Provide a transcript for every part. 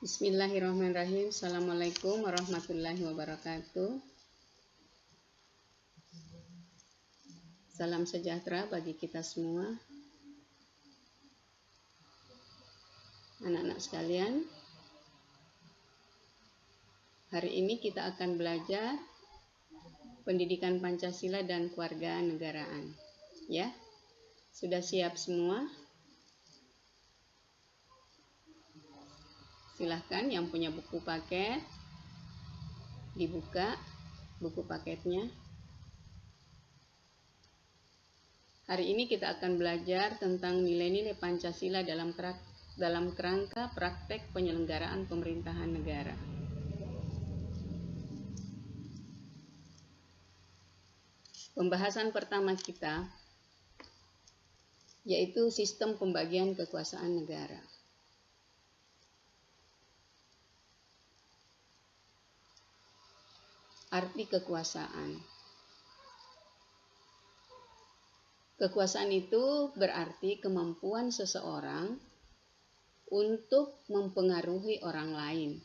Bismillahirrahmanirrahim. Assalamualaikum warahmatullahi wabarakatuh. Salam sejahtera bagi kita semua. Anak-anak sekalian, hari ini kita akan belajar pendidikan Pancasila dan kewarganegaraan. Ya, sudah siap semua? Silahkan yang punya buku paket dibuka buku paketnya. Hari ini kita akan belajar tentang nilai-nilai Pancasila dalam kerangka praktek penyelenggaraan pemerintahan negara. Pembahasan pertama kita yaitu sistem pembagian kekuasaan negara. Arti kekuasaan. Kekuasaan itu berarti kemampuan seseorang untuk mempengaruhi orang lain,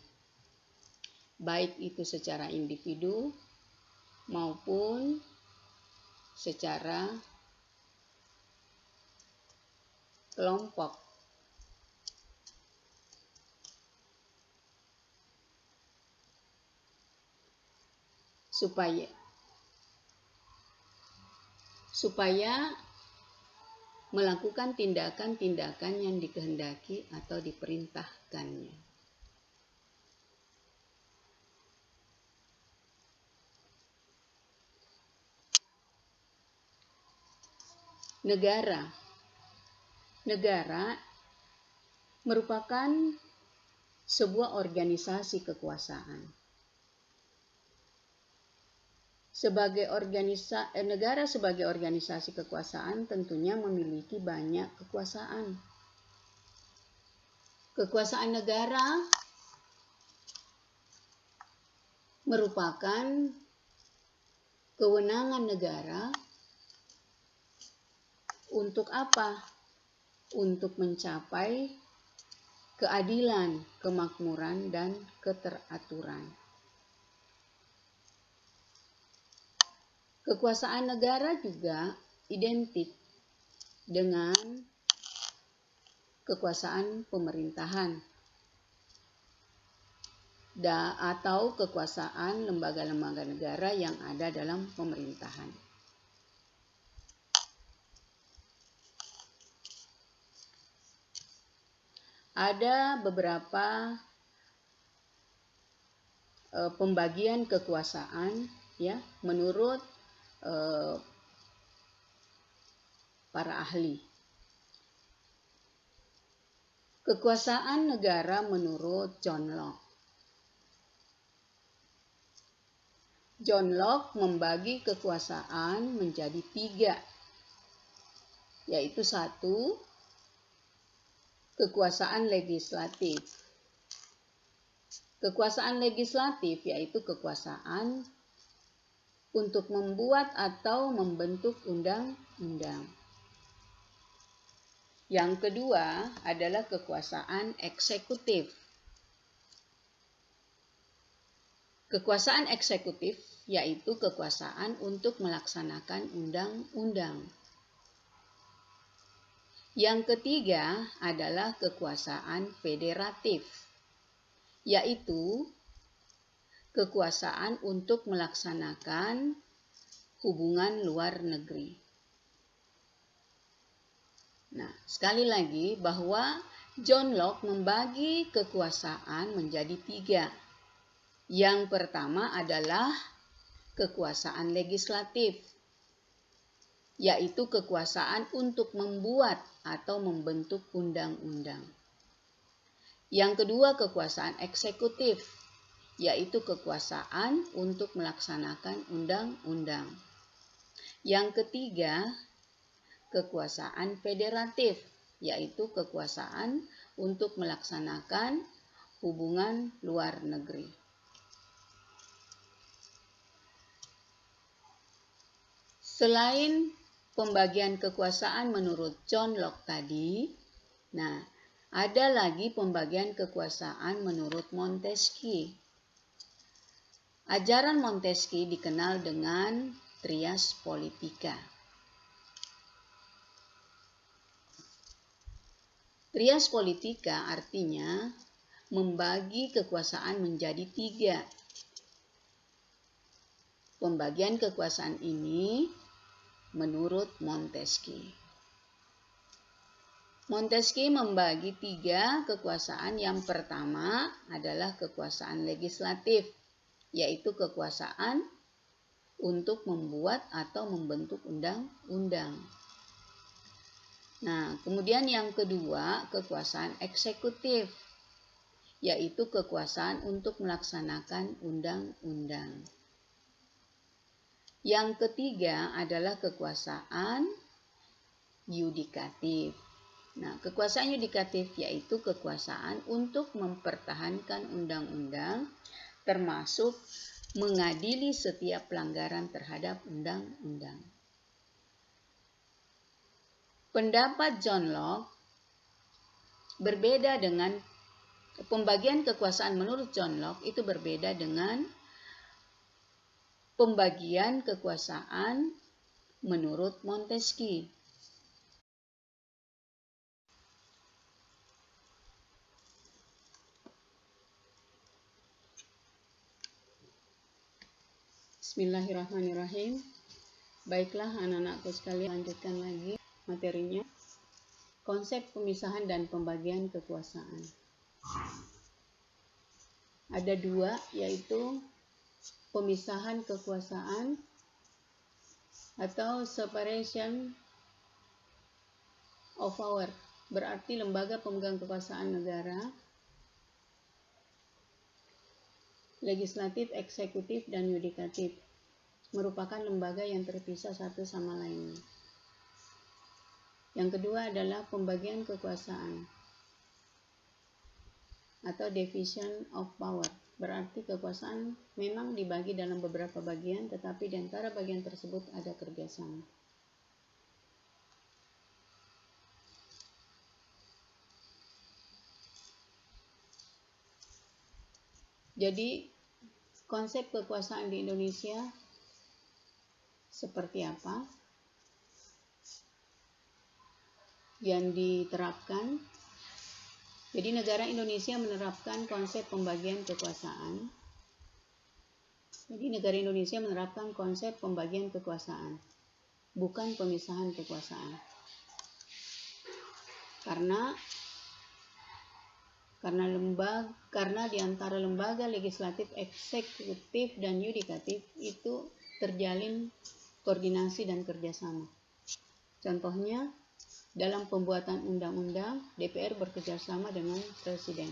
baik itu secara individu maupun secara kelompok. Supaya melakukan tindakan-tindakan yang dikehendaki atau diperintahkannya. Negara merupakan sebuah organisasi kekuasaan. Negara sebagai organisasi kekuasaan tentunya memiliki banyak kekuasaan. Kekuasaan negara merupakan kewenangan negara untuk apa? Untuk mencapai keadilan, kemakmuran, dan keteraturan. Kekuasaan negara juga identik dengan kekuasaan pemerintahan atau kekuasaan lembaga-lembaga negara yang ada dalam pemerintahan. Ada beberapa pembagian kekuasaan ya menurut para ahli. Kekuasaan negara menurut John Locke. John Locke membagi kekuasaan menjadi 3, yaitu 1, kekuasaan legislatif. Kekuasaan legislatif yaitu kekuasaan untuk membuat atau membentuk undang-undang. Yang kedua adalah kekuasaan eksekutif. Kekuasaan eksekutif yaitu kekuasaan untuk melaksanakan undang-undang. Yang ketiga adalah kekuasaan federatif, yaitu kekuasaan untuk melaksanakan hubungan luar negeri. Nah, sekali lagi bahwa John Locke membagi kekuasaan menjadi 3. Yang pertama adalah kekuasaan legislatif, yaitu kekuasaan untuk membuat atau membentuk undang-undang. Yang kedua kekuasaan eksekutif, yaitu kekuasaan untuk melaksanakan undang-undang. Yang ketiga, kekuasaan federatif, yaitu kekuasaan untuk melaksanakan hubungan luar negeri. Selain pembagian kekuasaan menurut John Locke tadi, nah, Ada lagi pembagian kekuasaan menurut Montesquieu. Ajaran Montesquieu dikenal dengan trias politica. Trias politica artinya membagi kekuasaan menjadi 3. Pembagian kekuasaan ini menurut Montesquieu. Montesquieu membagi 3 kekuasaan. Yang pertama adalah kekuasaan legislatif, yaitu kekuasaan untuk membuat atau membentuk undang-undang. Nah, kemudian yang kedua, kekuasaan eksekutif, yaitu kekuasaan untuk melaksanakan undang-undang. Yang ketiga adalah kekuasaan yudikatif. Nah, kekuasaan yudikatif yaitu kekuasaan untuk mempertahankan undang-undang, termasuk mengadili setiap pelanggaran terhadap undang-undang. Pendapat John Locke berbeda dengan pembagian kekuasaan menurut John Locke itu berbeda dengan pembagian kekuasaan menurut Montesquieu. Bismillahirrahmanirrahim. Baiklah anak-anakku sekalian, lanjutkan lagi materinya. Konsep pemisahan dan pembagian kekuasaan. Ada 2, yaitu pemisahan kekuasaan atau separation of power. Berarti lembaga pemegang kekuasaan negara, legislatif, eksekutif, dan yudikatif merupakan lembaga yang terpisah satu sama lainnya. Yang kedua adalah pembagian kekuasaan atau division of power. Berarti kekuasaan memang dibagi dalam beberapa bagian, tetapi di antara bagian tersebut ada kerjasama. Jadi konsep kekuasaan di Indonesia seperti apa yang diterapkan? Jadi negara Indonesia menerapkan konsep pembagian kekuasaan. Jadi negara Indonesia menerapkan konsep pembagian kekuasaan, bukan pemisahan kekuasaan. Karena di antara lembaga legislatif, eksekutif, dan yudikatif itu terjalin koordinasi dan kerjasama. Contohnya, dalam pembuatan undang-undang, DPR bekerjasama dengan Presiden.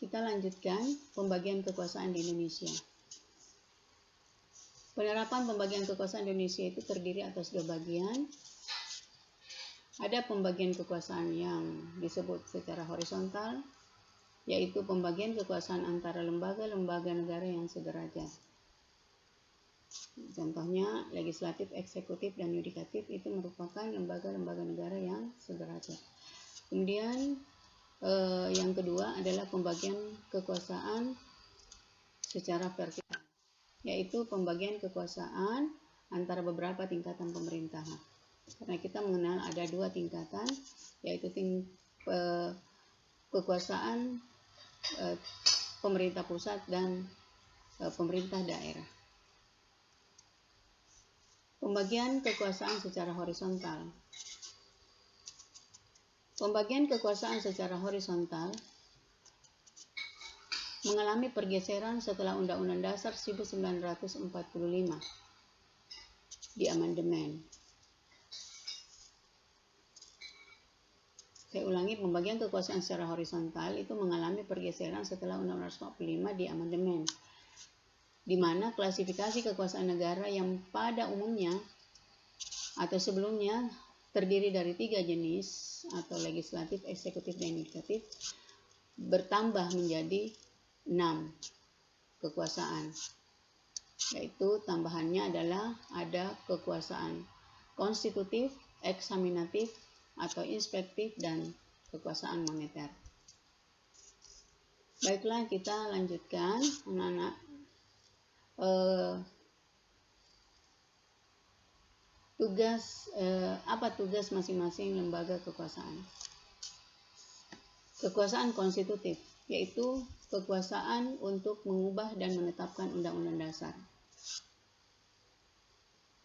Kita lanjutkan pembagian kekuasaan di Indonesia. Penerapan pembagian kekuasaan di Indonesia itu terdiri atas 2 bagian. Ada pembagian kekuasaan yang disebut secara horizontal, yaitu pembagian kekuasaan antara lembaga-lembaga negara yang sederajat. Contohnya, legislatif, eksekutif, dan yudikatif itu merupakan lembaga-lembaga negara yang sederajat. Kemudian, yang kedua adalah pembagian kekuasaan secara vertikal, yaitu pembagian kekuasaan antara beberapa tingkatan pemerintahan. Karena kita mengenal ada 2 tingkatan, yaitu kekuasaan pemerintah pusat dan pemerintah daerah. Pembagian kekuasaan secara horizontal. Pembagian kekuasaan secara horizontal mengalami pergeseran setelah Undang-Undang Dasar 1945 di amandemen. Saya ulangi, pembagian kekuasaan secara horizontal itu mengalami pergeseran setelah Undang-Undang 45 di amandemen, di mana klasifikasi kekuasaan negara yang pada umumnya atau sebelumnya terdiri dari 3 jenis atau legislatif, eksekutif, dan yudikatif bertambah menjadi 6 kekuasaan, yaitu tambahannya adalah ada kekuasaan konstitutif, eksaminatif, atau inspektif dan kekuasaan moneter. Baiklah, kita lanjutkan anak-anak. Apa tugas masing-masing lembaga kekuasaan? Kekuasaan konstitutif, yaitu kekuasaan untuk mengubah dan menetapkan undang-undang dasar.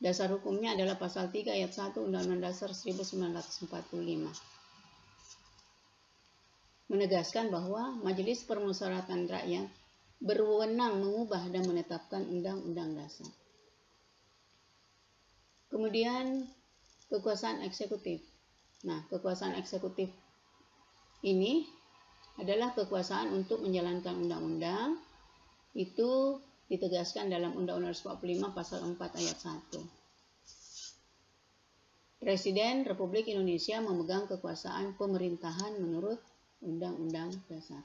Dasar hukumnya adalah pasal 3 ayat 1 Undang-Undang Dasar 1945. Menegaskan bahwa Majelis Permusyawaratan Rakyat berwenang mengubah dan menetapkan undang-undang dasar. Kemudian kekuasaan eksekutif. Nah, kekuasaan eksekutif ini adalah kekuasaan untuk menjalankan undang-undang. Itu ditegaskan dalam Undang-Undang 45 pasal 4 ayat 1. Presiden Republik Indonesia memegang kekuasaan pemerintahan menurut Undang-Undang Dasar.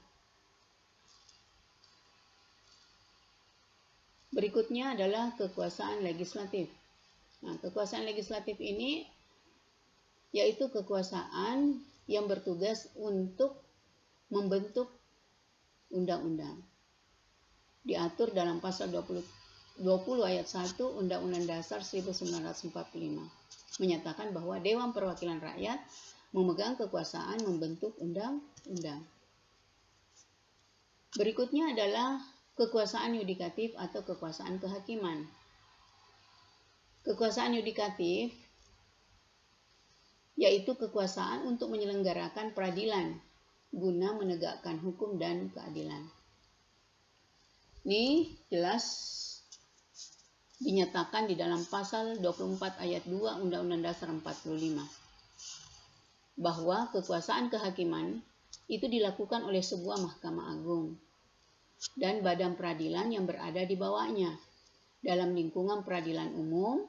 Berikutnya adalah kekuasaan legislatif. Nah, kekuasaan legislatif ini yaitu kekuasaan yang bertugas untuk membentuk undang-undang. Diatur dalam pasal 20 ayat 1 Undang-Undang Dasar 1945. Menyatakan bahwa Dewan Perwakilan Rakyat memegang kekuasaan membentuk undang-undang. Berikutnya adalah kekuasaan yudikatif atau kekuasaan kehakiman. Kekuasaan yudikatif yaitu kekuasaan untuk menyelenggarakan peradilan guna menegakkan hukum dan keadilan. Ini jelas dinyatakan di dalam pasal 24 ayat 2 Undang-Undang Dasar 45 bahwa kekuasaan kehakiman itu dilakukan oleh sebuah Mahkamah Agung dan badan peradilan yang berada di bawahnya dalam lingkungan peradilan umum,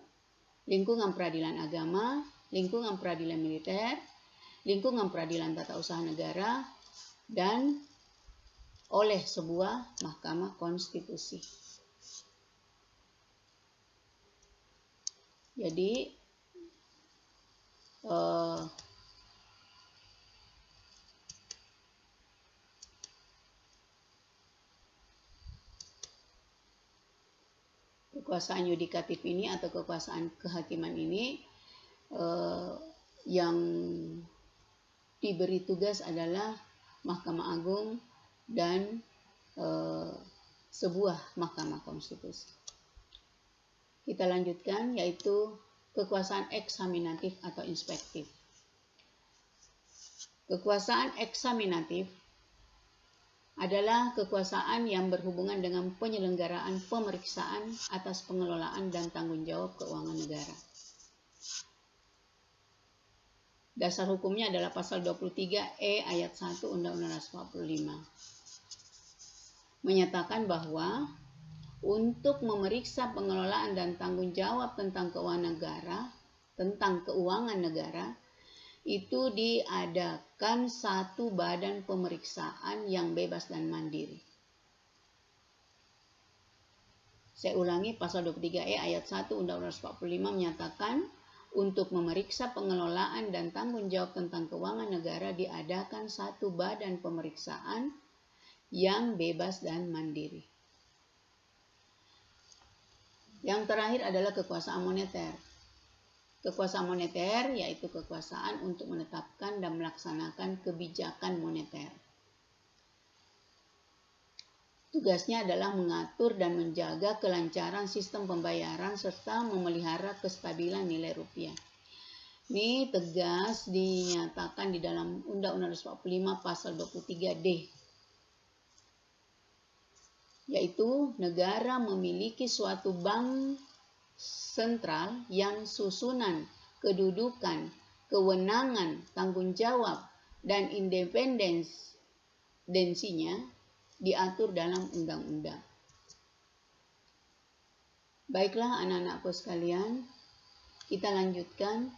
lingkungan peradilan agama, lingkungan peradilan militer, lingkungan peradilan tata usaha negara, dan oleh sebuah Mahkamah Konstitusi. Jadi, kekuasaan yudikatif ini atau kekuasaan kehakiman ini yang diberi tugas adalah Mahkamah Agung dan sebuah Mahkamah Konstitusi. Kita lanjutkan, yaitu kekuasaan eksaminatif atau inspektif. Kekuasaan eksaminatif adalah kekuasaan yang berhubungan dengan penyelenggaraan pemeriksaan atas pengelolaan dan tanggung jawab keuangan negara. Dasar hukumnya adalah pasal 23E ayat 1 Undang-Undang 45. Menyatakan bahwa untuk memeriksa pengelolaan dan tanggung jawab tentang keuangan negara, itu diadakan satu badan pemeriksaan yang bebas dan mandiri. Saya ulangi, pasal 23E ayat 1 Undang-Undang 45 menyatakan untuk memeriksa pengelolaan dan tanggung jawab tentang keuangan negara diadakan satu badan pemeriksaan yang bebas dan mandiri. Yang terakhir adalah kekuasaan moneter. Kekuasaan moneter yaitu kekuasaan untuk menetapkan dan melaksanakan kebijakan moneter. Tugasnya adalah mengatur dan menjaga kelancaran sistem pembayaran serta memelihara kestabilan nilai rupiah. Ini tegas dinyatakan di dalam Undang-Undang 45 pasal 23D. Yaitu negara memiliki suatu bank sentral yang susunan, kedudukan, kewenangan, tanggung jawab, dan independensinya diatur dalam undang-undang. Baiklah anak-anakku sekalian, kita lanjutkan,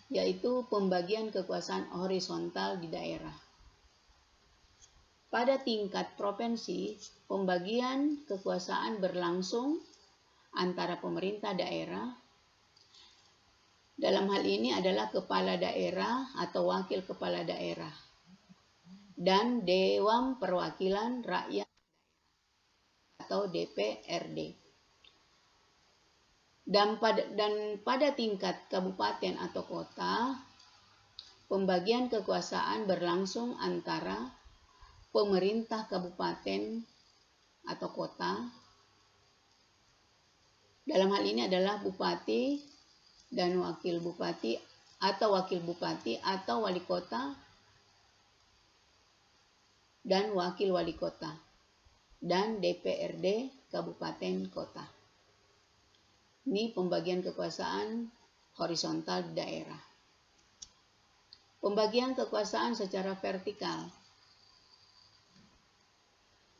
yaitu pembagian kekuasaan horizontal di daerah. Pada tingkat provinsi, pembagian kekuasaan berlangsung antara pemerintah daerah Dalam hal ini adalah kepala daerah atau wakil kepala daerah dan Dewan Perwakilan Rakyat atau DPRD. Dan pada tingkat kabupaten atau kota, pembagian kekuasaan berlangsung antara pemerintah kabupaten atau kota. Dalam hal ini adalah bupati dan wakil bupati atau wali kota dan wakil wali kota dan DPRD kabupaten kota. Ini pembagian kekuasaan horizontal di daerah. Pembagian kekuasaan secara vertikal.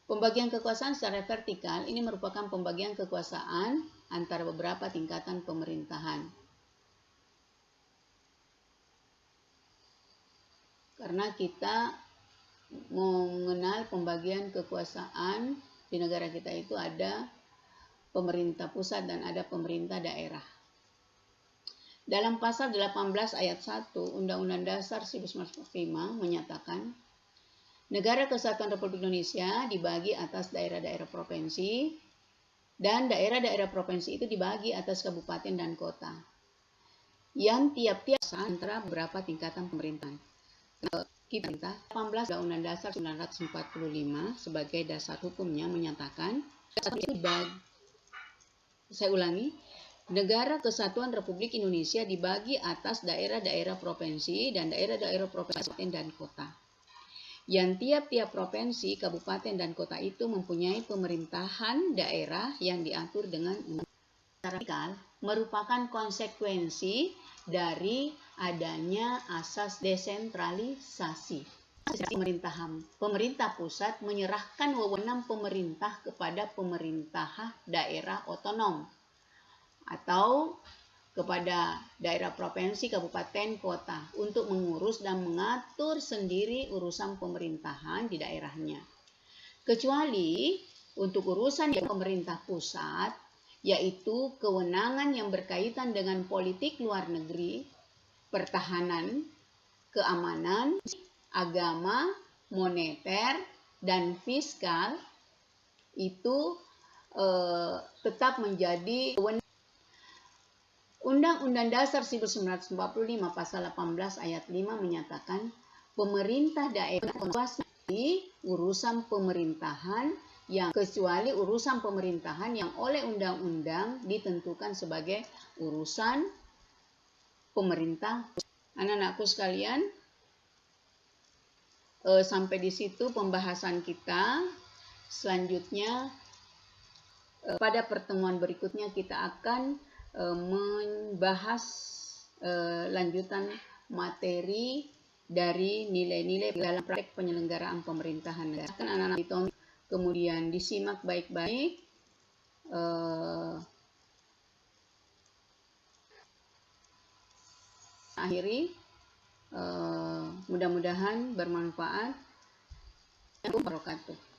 Pembagian kekuasaan secara vertikal ini merupakan pembagian kekuasaan antara beberapa tingkatan pemerintahan. Karena kita mengenal pembagian kekuasaan di negara kita itu ada pemerintah pusat dan ada pemerintah daerah. Dalam pasal 18 ayat 1 Undang-Undang Dasar 1945 menyatakan Negara Kesatuan Republik Indonesia dibagi atas daerah-daerah provinsi dan daerah-daerah provinsi itu dibagi atas kabupaten dan kota yang tiap-tiap antara beberapa tingkatan pemerintahan. Kita 18 Undang-Undang Dasar 1945 sebagai dasar hukumnya menyatakan Negara Kesatuan Republik Indonesia dibagi atas daerah-daerah provinsi dan daerah-daerah provinsi dan kota. Yang tiap-tiap provinsi, kabupaten, dan kota itu mempunyai pemerintahan daerah yang diatur dengan undang-undang merupakan konsekuensi dari adanya asas desentralisasi. Pemerintah pusat menyerahkan wewenang pemerintah kepada pemerintah daerah otonom atau kepada daerah provinsi, kabupaten, kota untuk mengurus dan mengatur sendiri urusan pemerintahan di daerahnya. Kecuali untuk urusan yang pemerintah pusat, yaitu kewenangan yang berkaitan dengan politik luar negeri, pertahanan, keamanan, agama, moneter, dan fiskal, itu tetap menjadi wewenang. Undang-Undang Dasar 1945 pasal 18 ayat 5 menyatakan pemerintah daerah menguasai urusan pemerintahan yang kecuali urusan pemerintahan yang oleh undang-undang ditentukan sebagai urusan pemerintah. Anak-anakku sekalian, sampai di situ pembahasan kita. Selanjutnya pada pertemuan berikutnya kita akan membahas lanjutan materi dari nilai-nilai dalam praktek penyelenggaraan pemerintahan negara. Anak-anak ditonton, kemudian disimak baik-baik. Akhiri, mudah-mudahan bermanfaat. Wabarakatuh.